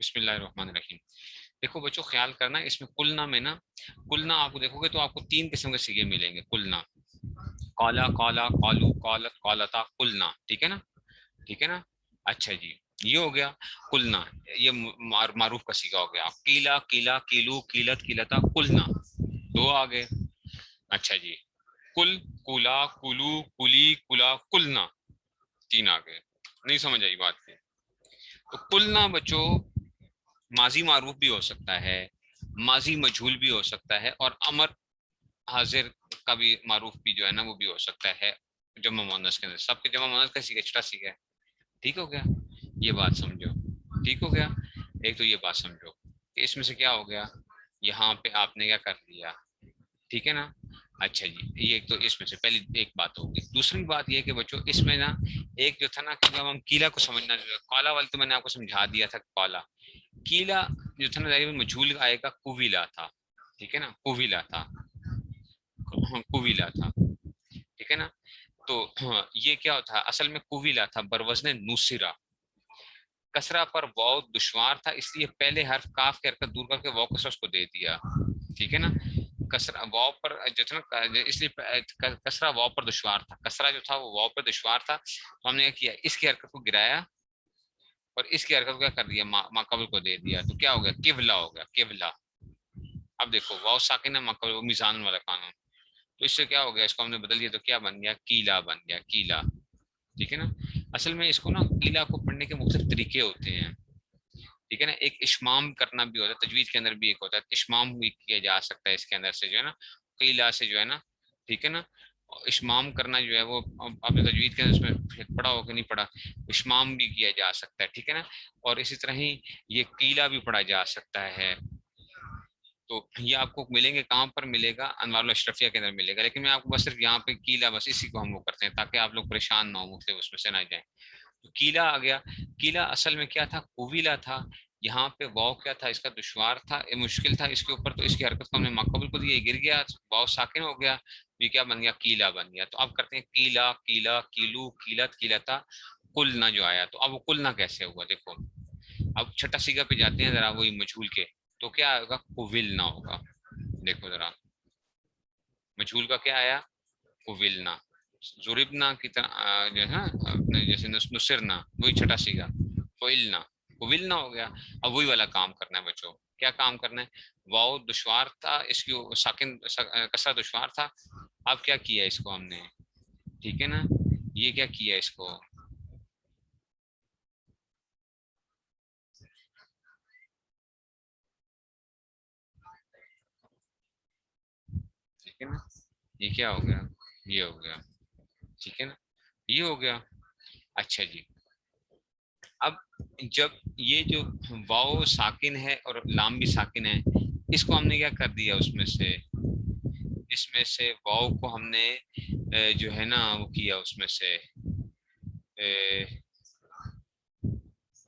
بسم اللہ الرحمن الرحیم. دیکھو بچوں خیال کرنا اس میں کلنا میں نا، کلنا آپ کو دیکھو گے تو آپ کو تین قسم کے صیغے ملیں گے. کلنا، قالا قالا قالو قالت قالتا کلنا. ٹھیک ہے نا، ٹھیک ہے نا. اچھا جی، یہ ہو گیا کلنا، یہ معروف کا صیغہ ہو گیا. قیلا قیلا قیلو قیلت قیلتا کلنا، دو آ گئے. اچھا جی، کل کلا کلو کلی کلا کلنا، تین آ گئے. نہیں سمجھ آئی بات کی؟ تو کلنا بچوں ماضی معروف بھی ہو سکتا ہے، ماضی مجھول بھی ہو سکتا ہے، اور امر حاضر کا بھی معروف بھی جو ہے نا وہ بھی ہو سکتا ہے جمع مؤنث کے اندر. سب کے جمع مؤنث کا سیکھا چھٹا سیکھا ہے. ٹھیک ہو گیا، یہ بات سمجھو. ٹھیک ہو گیا. ایک تو یہ بات سمجھو کہ اس میں سے کیا ہو گیا، یہاں پہ آپ نے کیا کر لیا. ٹھیک ہے نا. اچھا جی، یہ ایک تو اس میں سے پہلی ایک بات ہوگی. دوسری بات یہ کہ بچوں اس میں نا ایک جو تھا نا کہ ہم کیلا کو سمجھنا جو ہے، کالا والے تو میں نے آپ کو سمجھا دیا تھا. کالا کیلا جو تھا نا مجھول آئے گا کویلا تھا. ٹھیک ہے نا، کویلا تھا، کویلا تھا. ٹھیک ہے نا. تو یہ کیا تھا اصل میں کویلا تھا بروزن نوسرا. کسرا پر واو دشوار تھا، اس لیے پہلے حرف کاف کے حرکت دور کر کے واو کسرا اس کو دے دیا. ٹھیک ہے نا. کسرا واو پر جو تھا نا، اس لیے کسرا واو پر دشوار تھا. کسرا جو تھا وہ واو پر دشوار تھا، تو ہم نے کیا اس کی حرکت کو گرایا اور اس کی حرکت کو کیا کر دیا، ماقبل کو دے دیا. تو کیا ہو گیا، قبلہ ہو گیا. قبلہ. اب دیکھو واو ساکن ہے، ماقبل وہ میزان والا قانون. تو اس سے کیا ہو گیا، اس کو ہم نے بدل دیا تو کیا بن گیا، کیلا بن گیا. کیلا. ٹھیک ہے نا. اصل میں اس کو نا کیلا کو پڑھنے کے مختلف طریقے ہوتے ہیں. ٹھیک ہے نا. ایک اشمام کرنا بھی ہوتا ہے، تجوید کے اندر بھی ایک ہوتا ہے اشمام بھی کیا جا سکتا ہے اس کے اندر سے جو ہے نا، قیلا سے جو ہے نا. ٹھیک ہے نا. اشمام کرنا جو ہے وہ آپ نے تجوید کے اندر اس میں پڑھا ہو کہ نہیں پڑھا، اشمام بھی کیا جا سکتا ہے. ٹھیک ہے نا. اور اسی طرح ہی یہ قیلا بھی پڑھا جا سکتا ہے. تو یہ آپ کو ملیں گے کہاں پر ملے گا، انوار الاشرفیہ کے اندر ملے گا. لیکن میں آپ کو بس صرف یہاں پہ قیلا بس اسی کو ہم وہ کرتے ہیں تاکہ آپ لوگ پریشان نہ ہو، مختلف اس میں سے نہ جائیں. تو قیلا آ گیا. قیلا اصل میں کیا تھا، کویلا تھا. یہاں پہ واو کیا تھا، اس کا دشوار تھا، مشکل تھا اس کے اوپر، تو اس کی حرکت کو ہم نے ماقبل کو دیا، گر گیا، واو ساکن ہو گیا. یہ کیا بن گیا، قیلا بن گیا. تو اب کرتے ہیں قیلا قیلا قیلو قیلت قیلتا قلنا جو آیا. تو اب وہ قلنا کیسے ہوا، دیکھو اب چھٹا سیگا پہ جاتے ہیں ذرا وہی مجھول کے. تو کیا ہوگا، قویلنا ہوگا. دیکھو ذرا مجھول کا کیا آیا، قویلنا. ضربنا کی طرح جو ہے نا، جیسے نصرنا، وہی چھٹا سیگا. قویلنا، قویلنا ہو گیا. اب وہی والا کام کرنا ہے بچوں. کیا کام کرنا ہے، واو دشوار تھا، اس کی ساکن کسرہ دشوار تھا. اب کیا کیا اس کو ہم نے، ٹھیک ہے نا، یہ کیا کیا اس کو، ٹھیک ہے نا. یہ کیا ہو گیا، یہ ہو گیا. ٹھیک ہے نا، یہ ہو گیا. اچھا جی. اب جب یہ جو واو ساکن ہے اور لام بھی ساکن ہے، اس کو ہم نے کیا کر دیا، اس میں سے واو کو ہم نے جو ہے نا وہ کیا اس میں سے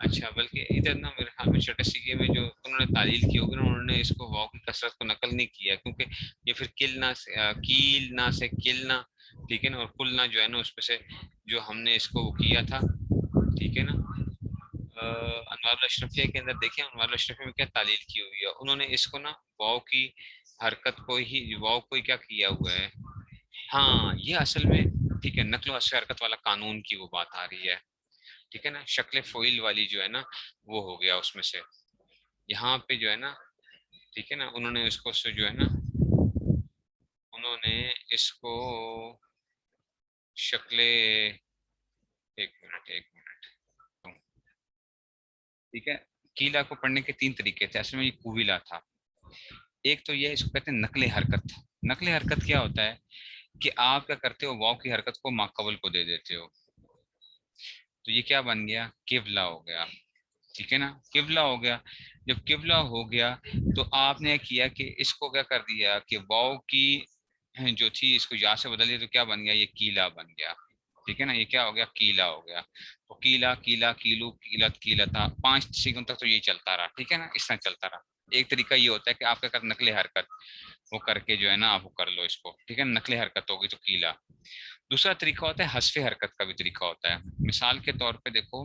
اچھا، بلکہ ادھر نا میرے خیال میں چھٹے سیگے میں جو انہوں نے تعلیل کی ہوگی نا، انہوں نے اس کو واو کی کثرت کو نقل نہیں کیا، کیونکہ یہ پھر کلنا سے کیلنا سے کلنا. ٹھیک ہے نا. اور کلنا جو ہے نا اس میں سے جو ہم نے اس کو وہ کیا تھا. ٹھیک ہے نا. انوار الاشرفیہ کے اندر دیکھیں، انوار الاشرفیہ میں کیا تعلیل کی ہوئی ہے، انہوں نے اس کو نا واو کی حرکت کو ہی، واو کو ہی کیا کیا ہوا ہے. ہاں یہ اصل میں ٹھیک ہے، نقل و حذف حرکت والا قانون کی وہ بات آ رہی ہے. ٹھیک ہے نا. شکل فعیل والی جو ہے نا وہ ہو گیا اس میں سے، یہاں پہ جو ہے نا. ٹھیک ہے نا. انہوں نے اس کو جو ہے نا، انہوں نے اس کو شکل، ایک منٹ ایک منٹ. ٹھیک ہے. کیلا کو پڑھنے کے تین طریقے تھے. اصل میں یہ کویلا تھا. ایک تو یہ اس کو کہتے ہیں نقل حرکت. نقل حرکت کیا ہوتا ہے کہ آپ کیا کرتے ہو، واو کی حرکت کو ماقبل کو دے دیتے ہو. تو یہ کیا بن گیا، قبلہ ہو گیا. ٹھیک ہے نا. قبلہ ہو گیا. جب قبلہ ہو گیا تو آپ نے کیا کہ اس کو کیا کر دیا کہ واو کی جو تھی اس کو یا سے بدل دیا، تو کیا بن گیا، یہ کیلا بن گیا. ٹھیک ہے نا. یہ کیا ہو گیا، کیلا ہو گیا. تو کیلا کیلا کیلو کیلت کیلتا، 5 سیکنڈ تک تو یہی چلتا رہا. ٹھیک ہے نا. اس طرح چلتا رہا. ایک طریقہ یہ ہوتا ہے کہ آپ کا نقل حرکت وہ کر کے جو ہے نا آپ وہ کر لو اس کو. ٹھیک ہے. نقل حرکت ہوگی تو کیلا. دوسرا طریقہ ہوتا ہے حذف حرکت کا بھی طریقہ ہوتا ہے. مثال کے طور پہ دیکھو